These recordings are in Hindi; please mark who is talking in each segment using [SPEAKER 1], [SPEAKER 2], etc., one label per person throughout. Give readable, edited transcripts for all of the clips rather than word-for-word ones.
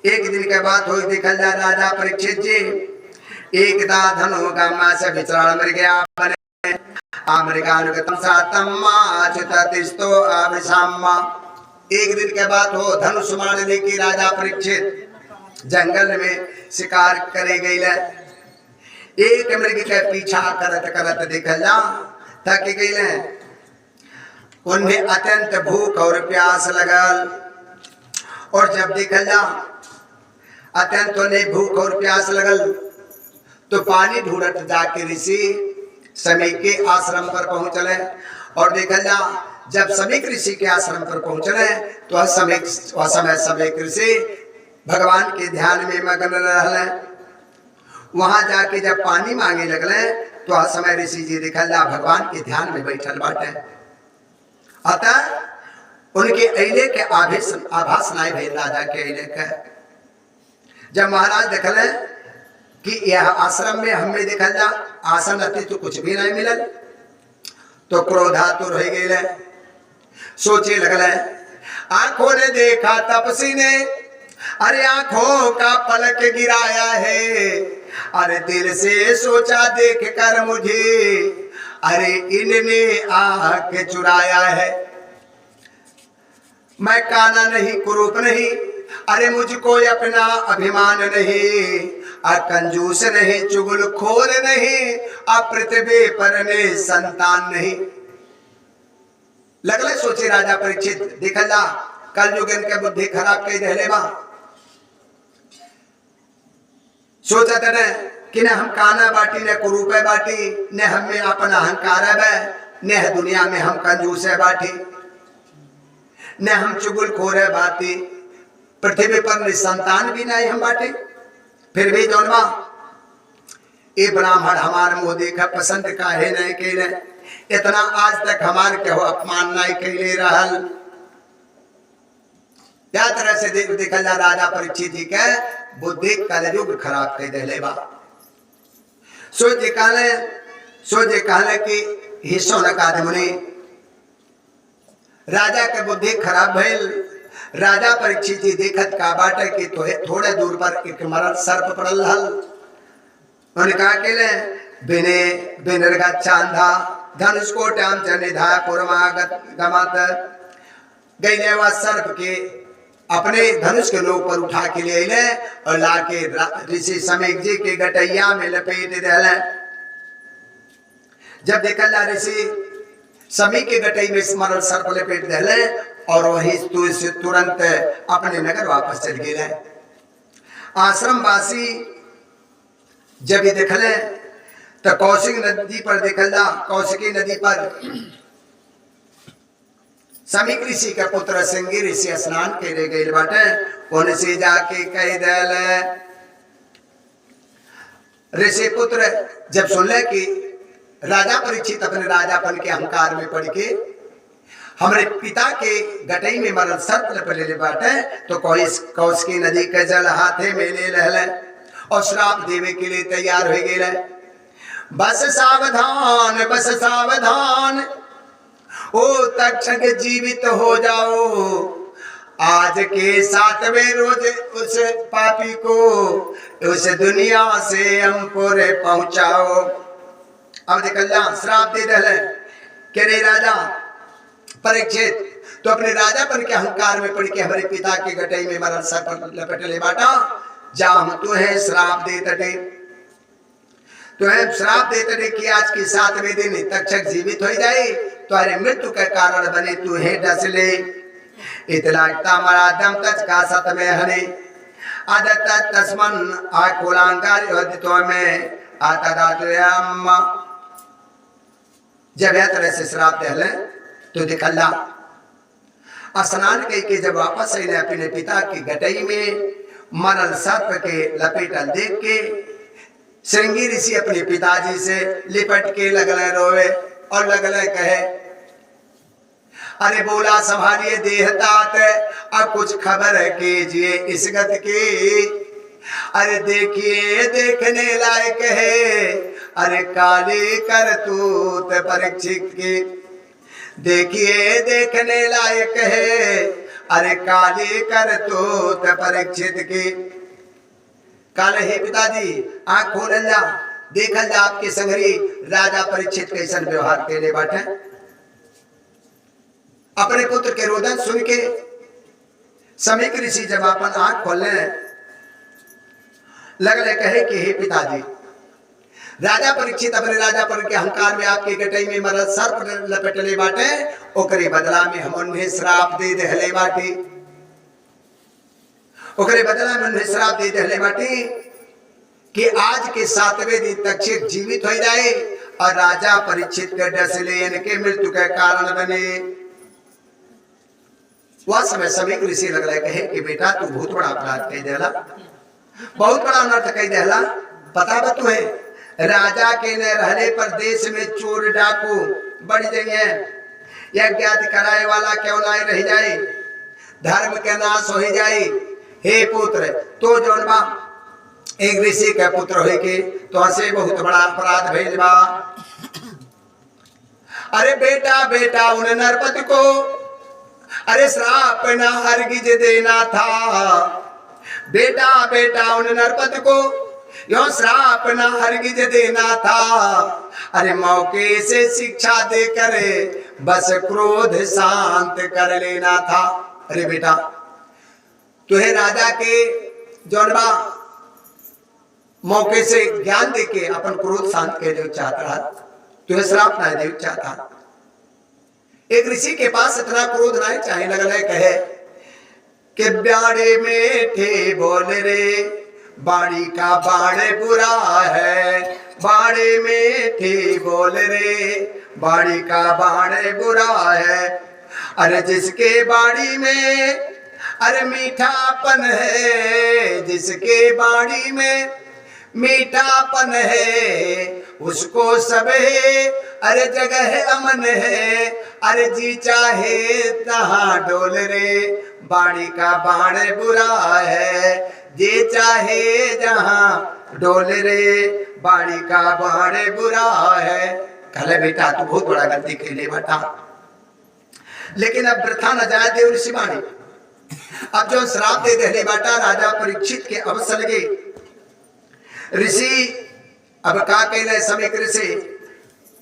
[SPEAKER 1] एक दिन के बाद हो दिखल जा राजा परीक्षित जी एक दा धनु गामा से विचरण मर गया बने अमेरिकानुगतम सातम्मा अच्युततिस्तो अभिसाम्मा। एक दिन के बाद हो धनुष मारने की राजा परीक्षित जंगल में शिकार करे गईले। एक मृग के पीछा करत करत दिखल जा थक गईले। उन्हें अत्यंत भूख और प्यास लगल और जब दिखल जा अत्यंत उन्हें भूख और प्यास लगल तो पानी ढूंढत जाके ऋषि समीक के आश्रम पर पहुंचले। और देखल जा जब समीक ऋषि के आश्रम पर पहुंचले तो वह समय समीक ऋषि भगवान के ध्यान में मगन रहले। वहां जाके जब पानी मांगे लगले तो वह समय ऋषि जी देखल जा भगवान के ध्यान में बैठल बाटे। अतः उनके अइले के आभास नहीं भेल राजा के अइले के। जब महाराज देखले कि यह आश्रम में हमें देखल जा आसन अति तो कुछ भी नहीं मिलल तो क्रोधातुर हो गए। सोचे लगले आंखों ने देखा तपसी ने अरे आंखों का पलक गिराया है। अरे दिल से सोचा देख कर मुझे अरे इनने आके चुराया है। मैं काना नहीं कुरूप नहीं अरे मुझको अपना अभिमान नहीं कंजूस नहीं चुगलखोर नहीं पृथ्वी पर ने संतान नहीं। लगले सोचे राजा परीक्षित देखल जा कल युगन के बुद्धि खराब कई रहले बा। सोचत ने कि न हम काना बाटी न कुरूप बाटी न हमें अपना अहंकार है न दुनिया में हम कंजूस है बाटी न हम चुगलखोर है बाटी पृथ्वी पर निसंतान भी नहीं हम बाटे। फिर भी जौनवा ये ब्राह्मण हमार मुंह देखा पसंद काहे नहीं कैले इतना आज तक हमार के हो अपमान नहीं कैले रहल। क्या तरह से देखल जा राजा परीक्षित जी के बुद्धि कलयुग खराब कर देले बा। सोच कहले कि हिस्सों न कादमुनि राजा के बुद्धि खराब भइल। राजा परीक्षित जी देखत का बाटे कि तो थोड़े दूर पर एक मरल सर्प पड़ल हल। उन्होंने कहा के ले बिने बिनरगा चांदा धनुष को टाम चनिधा पुरमागत गमत गईले वा सर्प के अपने धनुष के लोग पर उठा के ले ले और लाके ऋषि समीक जी के गटैया में लपेट देले। जब देखल जा ऋषि समीक के गटई में मरल सर्प लपेट देले और वही तुरंत अपने नगर वापस चल गए। आश्रम वासी जब ये देखले तो कौशिक नदी पर देखल जा कौशिकी नदी पर समीक ऋषि के पुत्र सिंगी ऋषि स्नान करे गए बाटे। उनसे जाके कह दिले ऋषि पुत्र जब सुनले कि राजा परीक्षित अपने राजापन के अहंकार में पड़ के हमारे पिता के गटई में मरल सर्प लपेटे बाटे तो कौशिकी नदी के जल हाथे में ले लहले और श्राप देवे के लिए तैयार हो गए। बस सावधान ओ तक्षक जीवित हो जाओ आज के 7वें रोज उस पापी को उस दुनिया से हम पूरे पहुंचाओ। अब देखल जा श्राप दे दे के रे राजा परीक्षित तो अपने राजापन के अहंकार में पड़ के हमारे पिता के गटई में मरल सर्प लपेटले बाटा। जा हम तुहे श्राप दे तटे कि आज के 7वें दिन तक्षक जीवित हो जाए तुम्हारे मृत्यु के कारण बने तुहे डस ले इतलाता मरा दम तच का सत में हने आदत तस्मन आकोलांकार योदितो में आता दातुयाम। जब यह तरह से श्राप दे तो दिखल्ला स्नान के जब वापस आए अपने पिता की गटई में मरल सर्प के लपेटल देख के श्रृंगी ऋषि अपने पिताजी से लिपट के लगले रोवे और लगले कहे अरे बोला संभालिए देहतात अब कुछ खबर कीजिए इस गत की। अरे देखिए देखने लायक है अरे काली करतूत परीक्षित की। देखिए देखने लायक है अरे काले कर तो परीक्षित के काले हे पिताजी आंख खोल जा, देखल जा आपके संगरी राजा परीक्षित कैसन व्यवहार केले बाटे। अपने पुत्र के रोदन सुन के समीक ऋषि जब अपन आंख खोलने लगले कहे कि हे पिताजी, राजा परीक्षित अपने राजापन के अहंकार में आपके गटई में मरद सर्प लपेटले बाटे, ओकरे बदला में हम उन्हें श्राप दे देहले बाटी, ओकरे बदला में उन्हें श्राप दे देहले बाटी कि आज के 7वें दिन तक्षक जीवित हो जाए और राजा परीक्षित के डर से ले इनके मृत्यु के कारण बने। वह समय समीक ऋषि लगले कहे कि बेटा तू बहुत बड़ा अपराध कह देला, बहुत बड़ा अनर्थ कह देला। पता बा तुम्हें राजा के न रहने पर देश में चोर डाकू बढ़ जाइए, यज्ञ आदि कराए वाला क्यों ना रह जाए, धर्म के नाश हो जाए। हे पुत्र तो जौन बा एक ऋषि के पुत्र हो के तो हसे बहुत बड़ा अपराध भेज बा। अरे बेटा बेटा उन नरपति को अरे श्राप ना हरगिज देना था, बेटा बेटा उन नरपति को यो श्राप न हरगिज देना था। अरे मौके से शिक्षा देकर बस क्रोध शांत कर लेना था। अरे बेटा तुहे राजा के जौनबा मौके से ज्ञान देके अपन क्रोध शांत के देव चाहता रहा, तुहे श्राप ना देव चाहता। एक ऋषि के पास इतना क्रोध ना चाहे लगल कहे कि ब्याड़े में थे बोल रे बाड़ी का बाड़े बुरा है, बाड़े में थे बोल रे बाड़ी का बाड़े बुरा है। अरे जिसके बाड़ी में अरे मीठापन है, जिसके बाड़ी में मीठापन है उसको सब है अरे जगह अमन है। अरे जी चाहे तहाँ डोल रे बाड़ी का बाड़े बुरा है, जे चाहे जहां डोल रे बाड़ी का बाड़े बुरा है। कहले बेटा तू बहुत बड़ा गलती कैले बेटा, लेकिन अब वृथा न जाए देव ऋषि बाणी। अब जो श्राप दे देले बेटा राजा परीक्षित के अवसर लगे ऋषि अब का कैले समीक ऋषि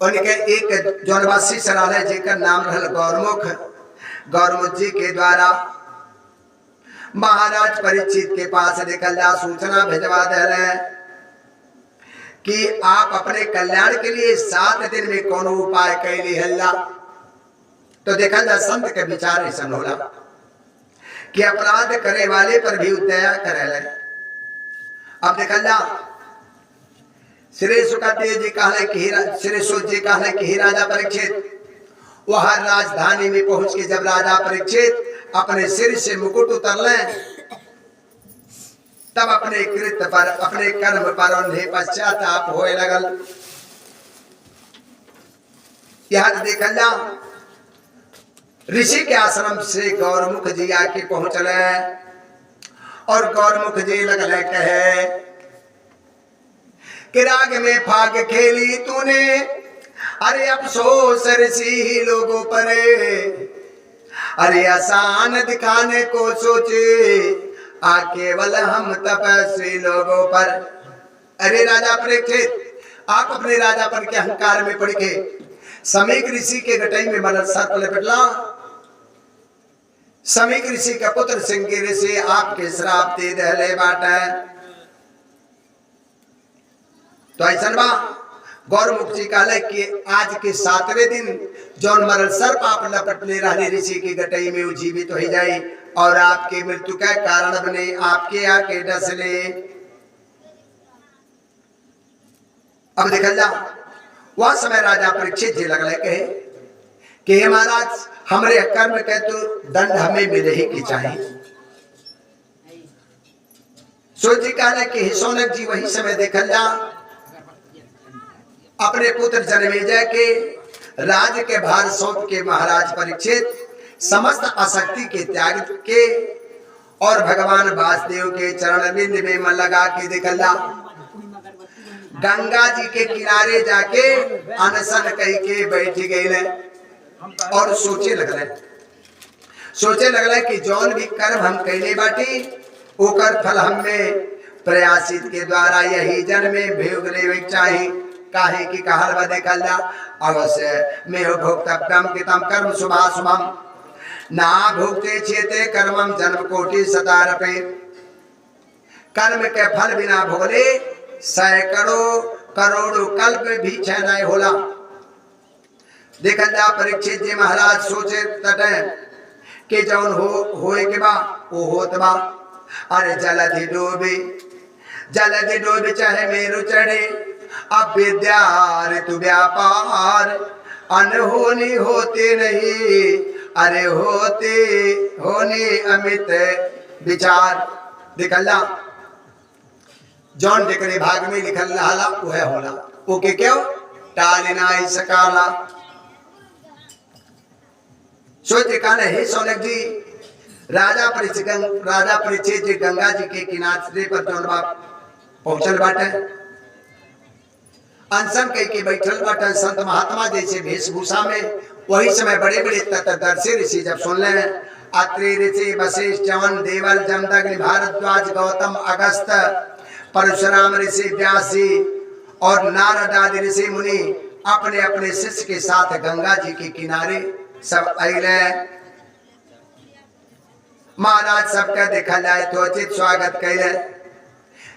[SPEAKER 1] उनके एक जौनवासी सरालय जेकर नाम रहल गौरमुख, गौरमुख जी के द्वारा महाराज परीक्षित के पास निकल जा सूचना भेजवा दे कि आप अपने कल्याण के लिए 7 दिन में कोनो उपाय कैली हल्ला। तो देखा जा संत के विचार ऐसा होला कि अपराध करे वाले पर भी दया करे। अब देखा जा श्री सुखदेव जी कहले कि श्री सूत जी कहले कि राजा परीक्षित वह राजधानी में पहुंच के जब राजा परीक्षित अपने सिर से मुकुट उतरले तब अपने कृत्य पर अपने कर्म पर उन्हें पश्चाताप होए लगल। यह देखल जा ऋषि के आश्रम से गौरमुख जी आके पहुंचले और गौरमुख जी लगले कहे कि राग में फाग खेली तूने अरे अफसोस ऋषि लोगों पर, अरे आसान दिखाने को सोचे आ केवल हम तपस्वी लोगों पर। अरे राजा परीक्षित आप अपने राजापन के अहंकार में पड़ के समीक ऋषि के गटई में मरद सर्प लपेटला। समीक ऋषि का पुत्र सिंह ऋषि आपके श्राप दे दहले बाटे। तो ऐसा बा गौरमुख जी कहले कि आज के 7वें दिन जौन मरल सर्प आप लपटले रहने ऋषि की गटई में जीवित हो जाए और आपके मृत्यु का कारण बने, आपके आके डसले। अब देखल जा वह समय राजा परीक्षित जी लगले कहे कि हे महाराज हमरे कर्म के तो दंड हमें मिले ही की चाहिए। सूत जी कहले कि सोनक जी वही समय देखल जा अपने पुत्र जन्मेजय के राज के भार सौंप के महाराज परीक्षित समस्त आसक्ति के त्याग के और भगवान वासुदेव के चरण बिंद में मन लगा के देखला गंगा जी के किनारे जाके अनशन कह के बैठ गए और सोचे लगले। सोचे लगला कि जौन भी कर्म हम कैले बाटी ओकर फल हमें प्रयासित के द्वारा यही जन्म में भोग लेवे चाहे। काहे की कहल बा देखल जा अवश्य में भोक्तव्यम कितम कर्म शुभाशुभम ना भोगते चेते कर्मम जन्म कोटि सतारपे। कर्म के फल बिना भोगले सैकड़ों करोड़ों कल्प भी क्षय नहीं होला। देखल जा परीक्षित जी महाराज सोचे तटे कि जौन होए के बा वो होत बा। अरे जलधि डूबे चाहे मेरु चढ़े अब विद्या ऋतु व्यापार अनहोनी होते नहीं। अरे होते होने अमित विचार। निकलना जौन जेकरे भाग में लिखल रहा वह होला ओके क्यों टाल नहीं सकाला। सोच कहने हे सोनक जी राजा परीक्षित जी गंगा जी के किनारे पर जौन पहुंचल बाटे अनशन कह के बैठल बाटे संत महात्मा जैसे वेशभूषा में। वही समय बड़े बड़े तत्वदर्शी ऋषि जब सुन ले अत्रि ऋषि वशिष्ठ च्यवन देवल जमदग्नि भारद्वाज गौतम अगस्त परशुराम ऋषि व्यास जी और नारद आदि ऋषि मुनि अपने अपने शिष्य के साथ गंगा जी के किनारे सब आइले। महाराज सबका देखा जाए तो उचित स्वागत कैले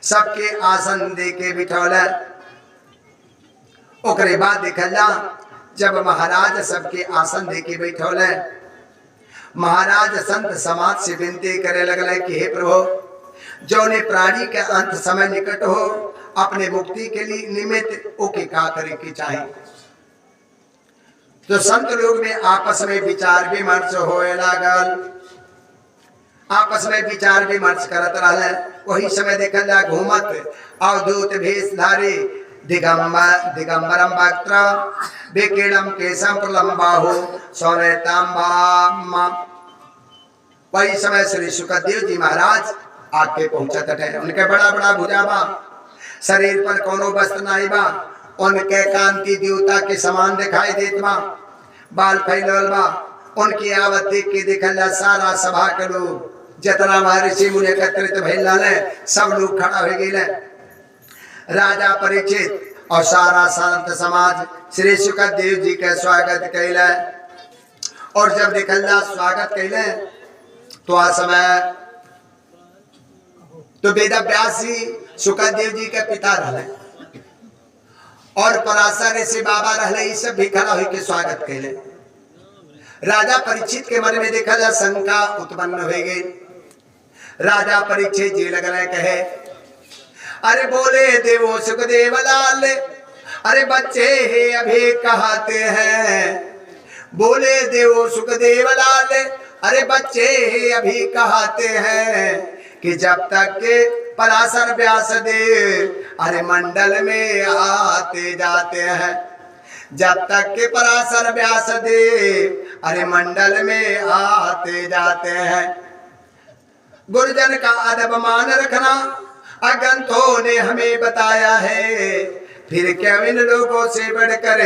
[SPEAKER 1] सबके आसन दे के बिठौले। ओकरे बाद देखल जा जब महाराज सबके आसन दे के बैठौले महाराज संत समाज से विनती करे लगले कि हे प्रभु जौने प्राणी के अंत समय निकट हो अपने मुक्ति के लिए निमित्त ओके का करे के चाहिए। तो संत लोग में आपस में विचार विमर्श होए लागल। आपस में विचार विमर्श करत रहले। वही समय देखल जा घूमत अवधूत भेषधारी दिगंबरम वक्त्र विकीर्णम केशम प्रलंबाहु सौनेताम्बा। वही समय श्री सुखदेव जी महाराज आके पहुंचत है। उनके बड़ा बड़ा भुजा बा शरीर पर कोनो वस्त्र नहीं बा। उनके कांति देवता के समान दिखाई देत बा। बाल फैलल बा। उनकी आवत देख के देखल जा सारा सभा के लोग जितना महर्षि मुनि एकत्रित भइल सब लोग खड़ा हो गए। राजा परीक्षित और सारा संत समाज श्री सुखदेव जी के स्वागत कैले। और जब देखल जा स्वागत कैले तो आ समय तो वेद व्यास जी सुखदेव जी के पिता रहे और पराशर ऋषि बाबा रहे। ये सब भी खड़ा होकर स्वागत कैले। राजा परीक्षित के मन में देखा जा शंका उत्पन्न हो गई। राजा परीक्षित जी लगने कहे अरे बोले देवो सुखदेव लाल अरे बच्चे हे अभी कहते हैं। बोले देवो सुखदेव लाल अरे बच्चे हे अभी कहते हैं कि जब तक के पराशर व्यास देव अरे मंडल में आते जाते हैं। जब तक के पराशर व्यास देव अरे मंडल में आते जाते हैं। गुरुजन का अदब मान रखना अगंतों ने हमें बताया है। फिर क्या इन लोगों से बढ़कर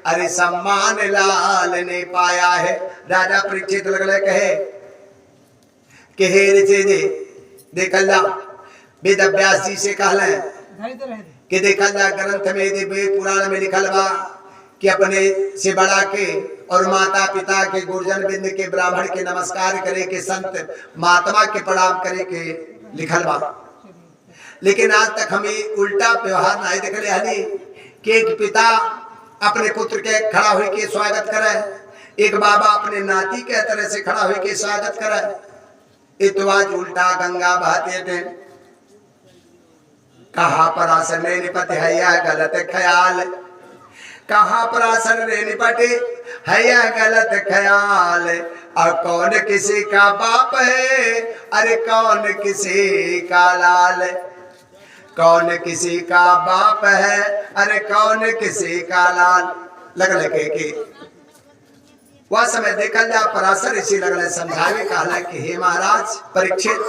[SPEAKER 1] अरे सम्मान लाल ने पाया है। राजा परीक्षित लगले कहे कि हे ऋषि जी देखल जा वेद व्यास जी से कहले कि देखल जा ग्रंथ में वेद पुराण में लिखल बा कि अपने से बड़ा के और माता पिता के गुरुजन बिंद के ब्राह्मण के नमस्कार करे के संत महात्मा के प्रणाम करे के लिखल बा। लेकिन आज तक हमें उल्टा व्यवहार नहीं देखले हनी कि एक पिता अपने पुत्र के खड़ा होकर के स्वागत करे। एक बाबा अपने नाती के तरह से खड़ा होकर के स्वागत करे। तो आज उल्टा गंगा बहते थे। कहा पराशर ने निपट है यह गलत ख्याल। कहा पराशर ने निपटे है यह गलत ख्याल। और कौन किसी का बाप है अरे कौन किसी का लाल। कौन किसी का बाप है अरे कौन किसी का लाल। लगल के वह समय देखल जा पराशर ऋषि लगल समझावे कहला कि हे महाराज परीक्षित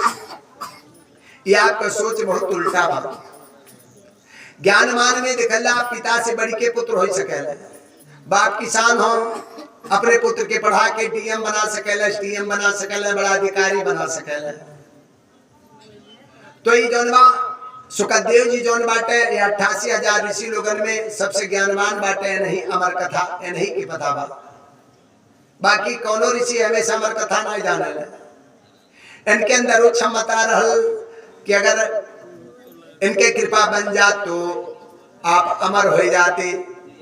[SPEAKER 1] ये आपका सोच बहुत उल्टा बा। ज्ञान मान में देखल जा पिता से बड़ी के पुत्र हो सके। बाप किसान हो अपने पुत्र के पढ़ा के डीएम बना सकेला, एसडीएम बना सकेला, बड़ा अधिकारी बना सकेला। तो ये जौन बा सुखदेव जी जौन बाटे 88,000 ऋषि लोगन में सबसे ज्ञानवान बाटे। नहीं अमर कथा नहीं की पता बा, बाकी कौनो ऋषि हमेशा अमर कथा नहीं जाने। इनके अंदर वो क्षमता रहल कि अगर इनके कृपा बन जात तो आप अमर हो जाते।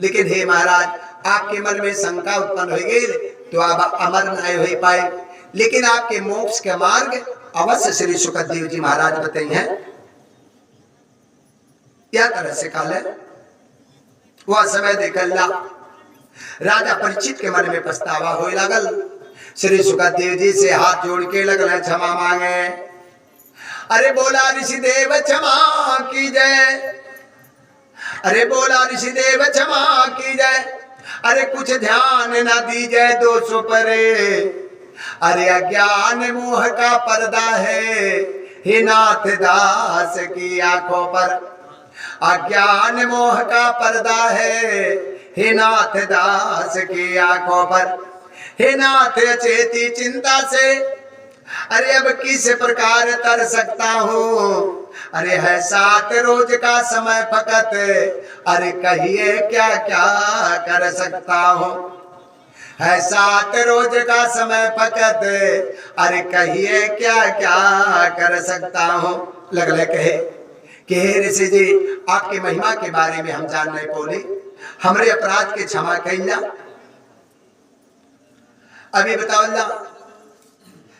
[SPEAKER 1] लेकिन हे महाराज, आपके मन में शंका उत्पन्न हो गई तो आप अमर नहीं हो पाए। लेकिन आपके मोक्ष के मार्ग अवश्य श्री सुखदेव जी महाराज बताई हैं। क्या तरह से काल है वह समय देखला राजा परीक्षित के मन में पछतावा हो लगल। श्री सुखदेव जी से हाथ जोड़ के लगल क्षमा मांगे। अरे बोला ऋषिदेव क्षमा की जय, अरे बोला ऋषिदेव क्षमा की जय। अरे कुछ ध्यान न दीजिए दोषों पर, अरे अज्ञान मोह का पर्दा है हे नाथ दास की आंखों पर। अज्ञान मोह का पर्दा है हे नाथ दास की आंखों पर। हे नाथ चेती चिंता से, अरे अब किस प्रकार तर सकता हूँ। अरे है 7 रोज का समय फकत, अरे कहिए क्या क्या कर सकता हूँ। है 7 रोज का समय फकत, अरे कहिए क्या क्या कर सकता हूँ। लगले कहे कि हे ऋषि जी, आपकी महिमा के बारे में हम जान नहीं बोले, हमरे अपराध के क्षमा कइला। अभी बताओ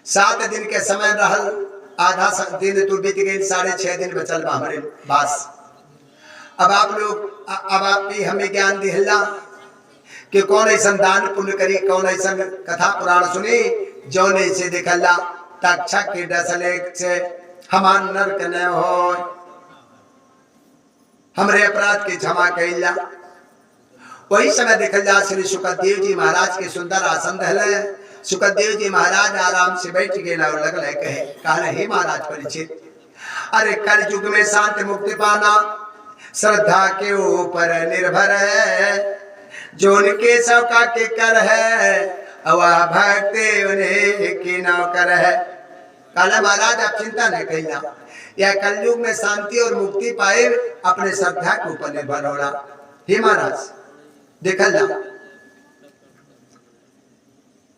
[SPEAKER 1] 7 दिन के समय रहल, आधा दिन तो बीत गई, 6.5 दिन बचल बा हमारे पास। अब आप लोग अब आप भी हमें ज्ञान दिहला कि कौन ऐसा दान पुण्य करी, कौन ऐसा कथा पुराण सुनी जौन ऐसे देखला तक्षक के डसले से हमार नरक न हो। हमरे अपराध की क्षमा कइला। वही समय देखल जा श्री सुखदेव जी महाराज के सुंदर आसन धले। सुखदेव जी महाराज आराम से बैठ गए और लगल कहे कहले हे महाराज परीक्षित, अरे कल युग में शांति मुक्ति पाना श्रद्धा के ऊपर निर्भर है। जो उनके सौका के कर है वह भक्ति उन्हें की नौकर है। कहले महाराज आप चिंता नहीं कइला, यह कलयुग में शांति और मुक्ति पाए अपने श्रद्धा के ऊपर निर्भर होना। हे महाराज देखल जा,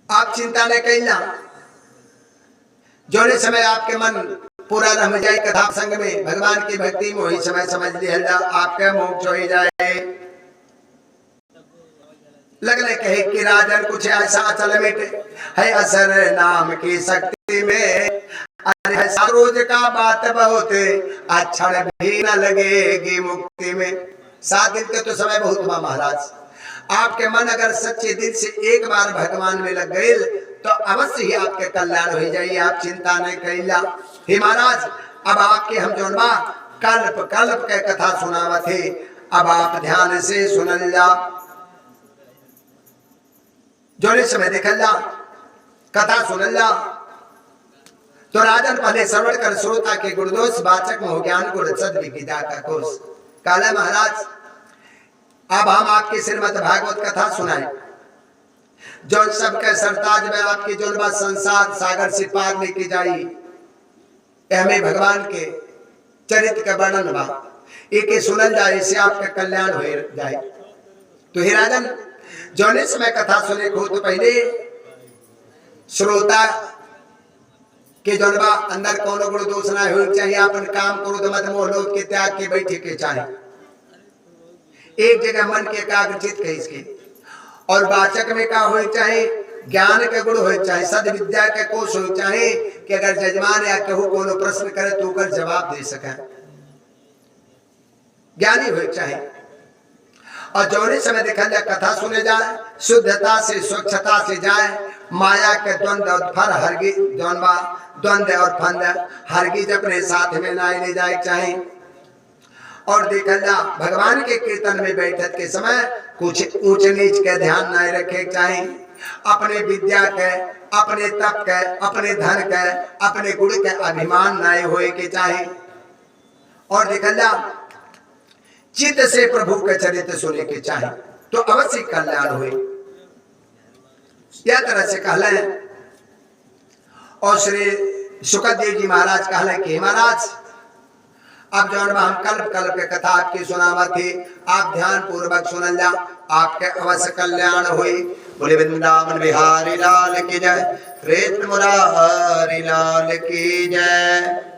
[SPEAKER 1] आप चिंता नहीं कइला। जोने समय आपके मन पूरा रह जाए कथा संग में भगवान की भक्ति में, वही समय समझ लिया आपके मोक्ष हो जाए। लगले कहे कि राजन कुछ ऐसा चल मिटे है असर नाम की शक्ति में। अरे 7 रोज का बात बहुत अक्षर भी न लगेगी मुक्ति में। 7 दिन के तो समय बहुत हुआ महाराज। आपके मन अगर सच्चे दिल से एक बार भगवान में लग गए तो अवश्य ही आपके कल्याण हो जाइए। आप चिंता नहीं कइला। हे महाराज अब आपके हम जोन बा कल्प कल्प के कथा सुनावत थे, अब आप ध्यान से सुनल जा। जोने समय देखल जा कथा सुनल जा तो राजन पहले श्रवण कर श्रोता के गुरुदोष वाचक मोह ज्ञान गुण सद विद्या का कोष। काला महाराज अब हम आपके श्रीमद् भागवत कथा सुनाए जो सबके सरताज में आपकी जो संसार सागर से पार लेके जाई। हमें भगवान के चरित्र का वर्णन बा एक सुनल जाए, इससे आपका कल्याण हो जाए। तो हे राजन जौने समय कथा सुने को तो पहले श्रोता के जनबा अंदर कोनो गुण दोष ना हो चाहिए। अपन काम करो तो मत मोह लोभ के त्याग के बैठे के चाहे एक जगह मन के एकाग्रचित कही इसके। और वाचक में का हो चाहे ज्ञान के गुण हो चाहे सद विद्या के कोश हो चाहे कि अगर जजमान या कहू कोनो प्रश्न करे तो कर जवाब दे सके, ज्ञानी हो चाहे। और जौने समय देखा जाए कथा सुने जाए शुद्धता से स्वच्छता से जाए, माया के द्वंद्व और फर हरगी द्वंद्व और फंद हरगिज अपने साथ में ना ले जाए चाहे। और देखा जा भगवान के कीर्तन में बैठक के समय कुछ ऊंच नीच के ध्यान नहीं रखे चाहे। अपने विद्या के अपने तप के अपने धन के अपने गुण के अभिमान नहीं होए के चाहे। और देखा जा चित्त से प्रभु के चरित्र सुने के चाहे तो अवश्य कल्याण हुए। यह तरह से कहले। और श्री सुखदेव जी महाराज कहले कि महाराज अब जो हम कल्प कल्प के कथा आपकी सुनावत थी, आप ध्यान पूर्वक सुनल जा, आपके अवश्य कल्याण हुई। बोले वृंदावन बिहारी लाल की जय, कृष्ण मुरारी लाल की जय।